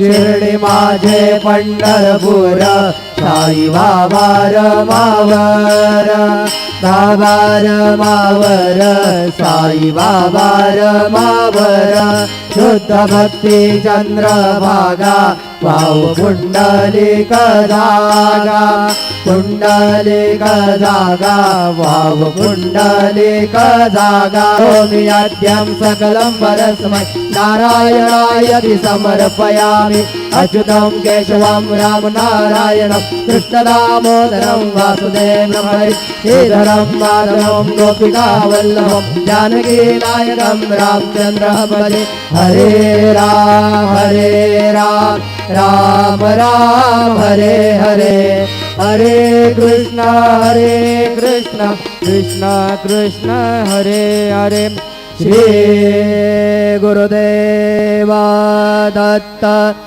शिर्डी माझे पंढरपूर साई बाबा रमावर बाबा रमावर साई बाबा रमावर शुद्ध भक्ती चंद्रभागा वाव पुंडलिक जागा पुंडलिक जागा वाव पुंडलिक जागा ओमि आद्यं सकलं परस्मै नारायणाय समर्पयामि अच्युतं केशवं राम नारायणं कृष्णदामोदरं वासुदेवं हरि श्रीधरं माधवं गोपिका वल्लभं जानकी नायकं रामचन्द्रं भजे हरे राम राम राम हरे हरे हरे कृष्ण कृष्ण कृष्ण हरे हरे श्री गुरुदेव दत्त।